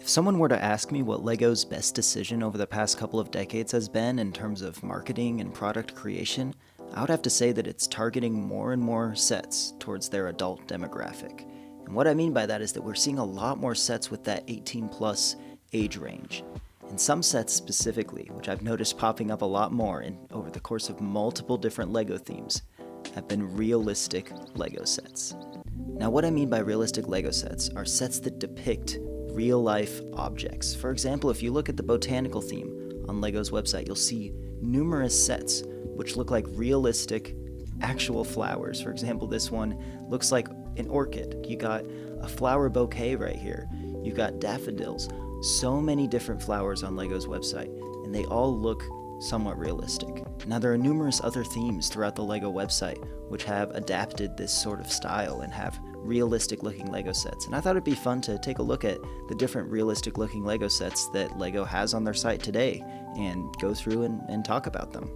If someone were to ask me what LEGO's best decision over the past couple of decades has been in terms of marketing and product creation, I would have to say that it's targeting more and more sets towards their adult demographic. And what I mean by that is that we're seeing a lot more sets with that 18 plus age range. And some sets specifically, which I've noticed popping up a lot more over the course of multiple different LEGO themes, have been realistic LEGO sets. Now, what I mean by realistic LEGO sets are sets that depict real-life objects. For example, if you look at the botanical theme on LEGO's website, you'll see numerous sets which look like realistic, actual flowers. For example, this one looks like an orchid. You got a flower bouquet right here. You got daffodils. So many different flowers on LEGO's website, and they all look somewhat realistic. Now, there are numerous other themes throughout the LEGO website which have adapted this sort of style and have realistic looking LEGO sets. And I thought it'd be fun to take a look at the different realistic looking LEGO sets that LEGO has on their site today and go through and talk about them.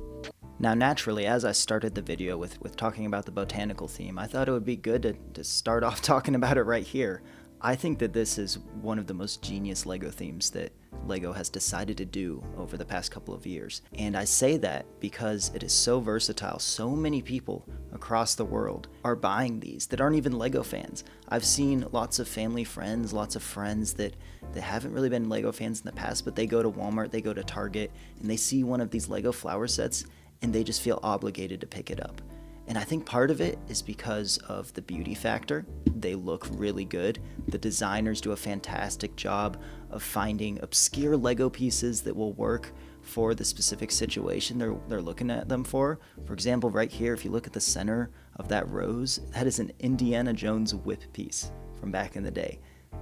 Now, naturally, as I started the video with talking about the botanical theme, I thought it would be good to start off talking about it right here. I think that this is one of the most genius LEGO themes that LEGO has decided to do over the past couple of years. And I say that because it is so versatile. So many people across the world are buying these that aren't even LEGO fans. I've seen lots of family friends, lots of friends that haven't really been LEGO fans in the past, but they go to Walmart, they go to Target, and they see one of these LEGO flower sets, and they just feel obligated to pick it up. And I think part of it is because of the beauty factor. They look really good. The designers do a fantastic job of finding obscure LEGO pieces that will work for the specific situation they're looking at them for. For example, right here, if you look at the center of that rose, that is an Indiana Jones whip piece from back in the day.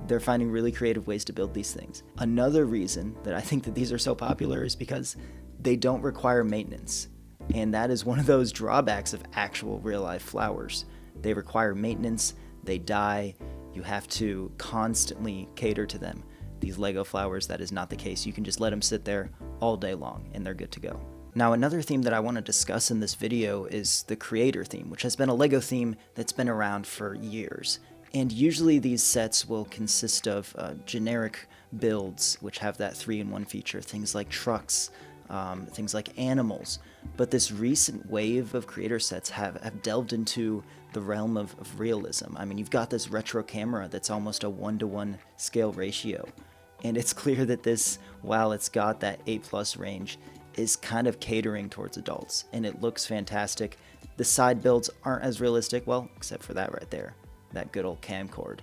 They're finding really creative ways to build these things. Another reason that I think that these are so popular is because they don't require maintenance. And that is one of those drawbacks of actual real-life flowers. They require maintenance, they die, you have to constantly cater to them. These LEGO flowers, that is not the case. You can just let them sit there all day long and they're good to go. Now, another theme that I want to discuss in this video is the creator theme, which has been a LEGO theme that's been around for years. And usually these sets will consist of generic builds, which have that 3-in-1 feature, things like trucks, things like animals. But this recent wave of creator sets have delved into the realm of realism. I mean, you've got this retro camera that's almost a 1-to-1 scale ratio. And it's clear that this, while it's got that 8+ range, is kind of catering towards adults. And it looks fantastic. The side builds aren't as realistic, well, except for that right there, that good old camcord.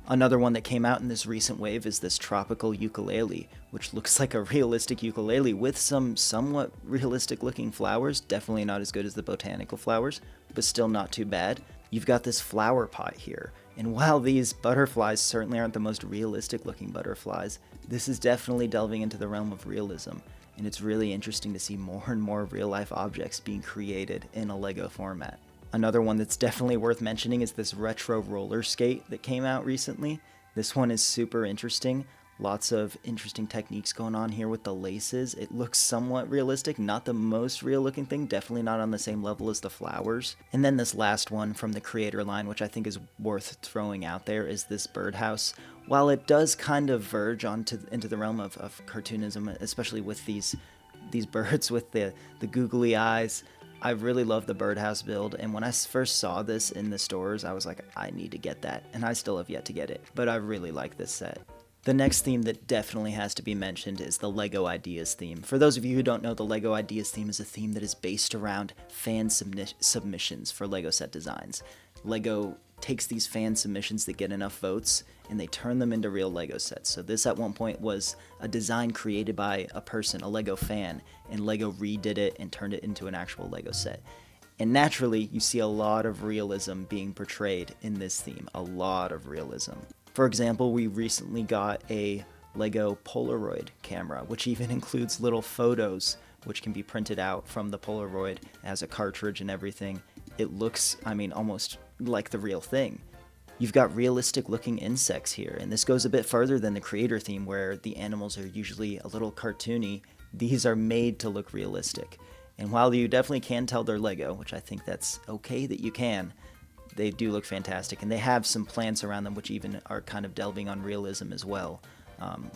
Another one that came out in this recent wave is this tropical ukulele, which looks like a realistic ukulele with some somewhat realistic looking flowers. Definitely not as good as the botanical flowers, but still not too bad. You've got this flower pot here, and while these butterflies certainly aren't the most realistic looking butterflies, this is definitely delving into the realm of realism, and it's really interesting to see more and more real life objects being created in a LEGO format. Another one that's definitely worth mentioning is this retro roller skate that came out recently. This one is super interesting. Lots of interesting techniques going on here with the laces. It looks somewhat realistic, not the most real looking thing, definitely not on the same level as the flowers. And then this last one from the creator line, which I think is worth throwing out there, is this birdhouse. While it does kind of verge into the realm of cartoonism, especially with these birds with the googly eyes, I really love the birdhouse build, and when I first saw this in the stores, I was like, I need to get that, and I still have yet to get it, but I really like this set. The next theme that definitely has to be mentioned is the LEGO Ideas theme. For those of you who don't know, the LEGO Ideas theme is a theme that is based around fan submissions for LEGO set designs. LEGO takes these fan submissions that get enough votes and they turn them into real LEGO sets. So this at one point was a design created by a person, a LEGO fan, and LEGO redid it and turned it into an actual LEGO set. And naturally, you see a lot of realism being portrayed in this theme, a lot of realism. For example, we recently got a LEGO Polaroid camera, which even includes little photos which can be printed out from the Polaroid as a cartridge and everything. It looks, I mean, almost like the real thing. You've got realistic looking insects here, and this goes a bit further than the creator theme where the animals are usually a little cartoony. These are made to look realistic. And while you definitely can tell they're LEGO, which I think that's okay that you can, they do look fantastic, and they have some plants around them which even are kind of delving on realism as well.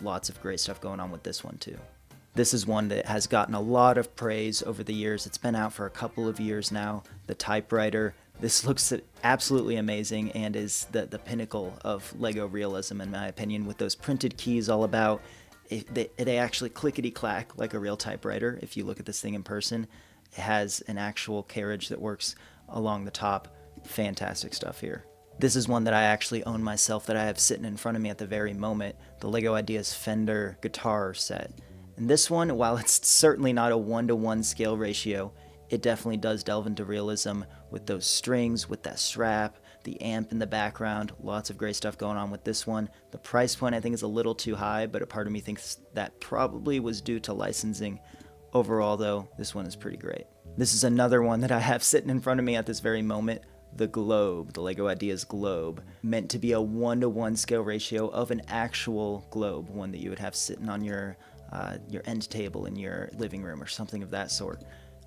Lots of great stuff going on with this one too. This is one that has gotten a lot of praise over the years. It's been out for a couple of years now. The typewriter. This looks absolutely amazing and is the pinnacle of LEGO realism, in my opinion, with those printed keys all about. They actually clickety-clack like a real typewriter if you look at this thing in person. It has an actual carriage that works along the top. Fantastic stuff here. This is one that I actually own myself, that I have sitting in front of me at the very moment, the LEGO Ideas Fender guitar set. And this one, while it's certainly not a 1-to-1 scale ratio, it definitely does delve into realism with those strings, with that strap, the amp in the background. Lots of great stuff going on with this one. The price point I think is a little too high, but a part of me thinks that probably was due to licensing. Overall though, this one is pretty great. This is another one that I have sitting in front of me at this very moment. The globe, the LEGO Ideas globe, meant to be a 1-to-1 scale ratio of an actual globe, one that you would have sitting on your end table in your living room or something of that sort.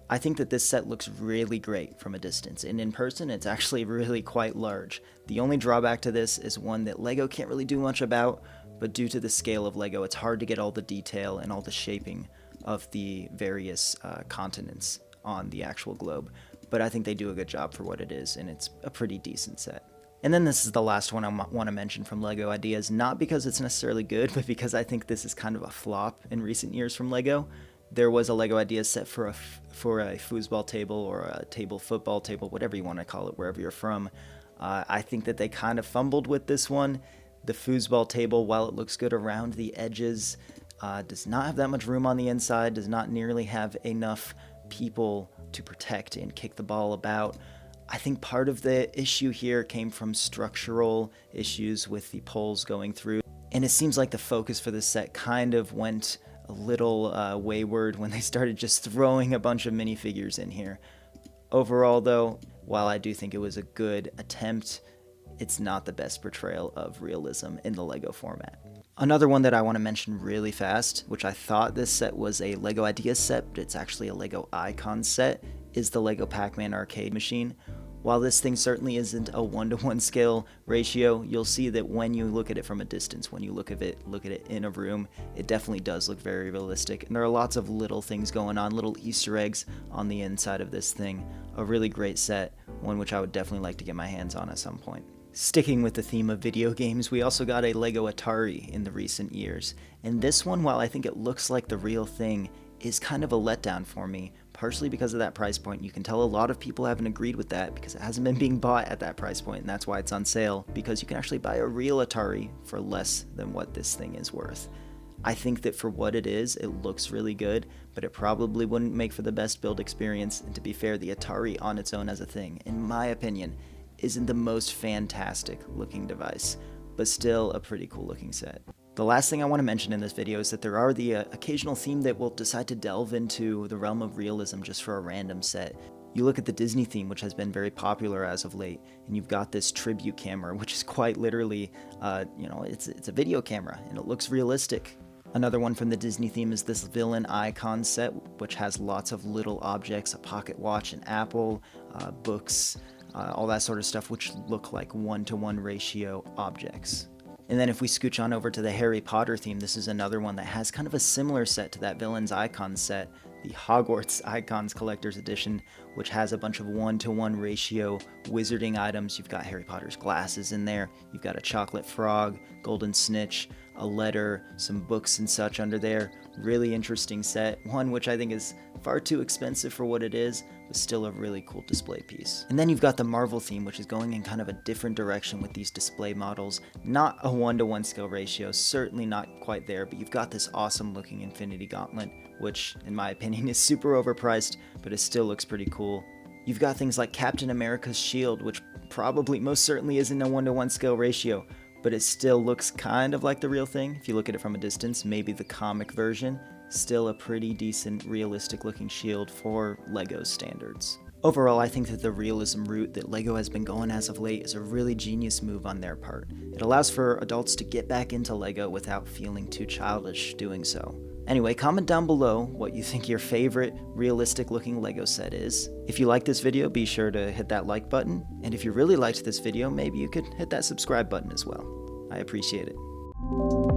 I think that this set looks really great from a distance, and in person it's actually really quite large. The only drawback to this is one that LEGO can't really do much about, but due to the scale of LEGO, it's hard to get all the detail and all the shaping of the various continents on the actual globe. But I think they do a good job for what it is, and it's a pretty decent set. And then this is the last one I want to mention from LEGO Ideas, not because it's necessarily good, but because I think this is kind of a flop in recent years from LEGO. There was a LEGO Ideas set for a foosball table or a football table, whatever you want to call it, wherever you're from. I think that they kind of fumbled with this one. The foosball table, while it looks good around the edges, does not have that much room on the inside, does not nearly have enough people to protect and kick the ball about. I think part of the issue here came from structural issues with the poles going through, and it seems like the focus for this set kind of went a little wayward when they started just throwing a bunch of minifigures in here. Overall though, while I do think it was a good attempt, it's not the best portrayal of realism in the LEGO format. Another one that I want to mention really fast, which I thought this set was a LEGO Ideas set, but it's actually a LEGO Icon set, is the LEGO Pac-Man arcade machine. While this thing certainly isn't a 1-to-1 scale ratio, you'll see that when you look at it from a distance, when you look at it in a room, it definitely does look very realistic. And there are lots of little things going on, little Easter eggs on the inside of this thing. A really great set, one which I would definitely like to get my hands on at some point. Sticking with the theme of video games, we also got a LEGO Atari in the recent years. And this one, while I think it looks like the real thing, is kind of a letdown for me, partially because of that price point. You can tell a lot of people haven't agreed with that because it hasn't been being bought at that price point, and that's why it's on sale, because you can actually buy a real Atari for less than what this thing is worth. I think that for what it is, it looks really good, but it probably wouldn't make for the best build experience, and to be fair, the Atari on its own as a thing, in my opinion, isn't the most fantastic looking device, but still a pretty cool looking set. The last thing I want to mention in this video is that there are the occasional theme that will decide to delve into the realm of realism just for a random set. You look at the Disney theme, which has been very popular as of late, and you've got this tribute camera, which is quite literally, it's a video camera, and it looks realistic. Another one from the Disney theme is this villain icon set, which has lots of little objects, a pocket watch, an apple, books, all that sort of stuff, which look like 1-to-1 ratio objects. And then if we scooch on over to the Harry Potter theme, this is another one that has kind of a similar set to that Villains Icon set, the Hogwarts Icons Collector's Edition, which has a bunch of 1-to-1 ratio wizarding items. You've got Harry Potter's glasses in there, you've got a chocolate frog, golden snitch, a letter, some books and such under there. Really interesting set, one which I think is far too expensive for what it is, but still a really cool display piece. And then you've got the Marvel theme, which is going in kind of a different direction with these display models. Not a 1-to-1 scale ratio, certainly not quite there, but you've got this awesome looking Infinity Gauntlet, which in my opinion is super overpriced, but it still looks pretty cool. You've got things like Captain America's shield, which probably most certainly isn't a 1-to-1 scale ratio, but it still looks kind of like the real thing. If you look at it from a distance, maybe the comic version, still a pretty decent realistic looking shield for LEGO standards. Overall, I think that the realism route that LEGO has been going as of late is a really genius move on their part. It allows for adults to get back into LEGO without feeling too childish doing so. Anyway, comment down below what you think your favorite realistic looking LEGO set is. If you like this video, be sure to hit that like button, and if you really liked this video, maybe you could hit that subscribe button as well. I appreciate it.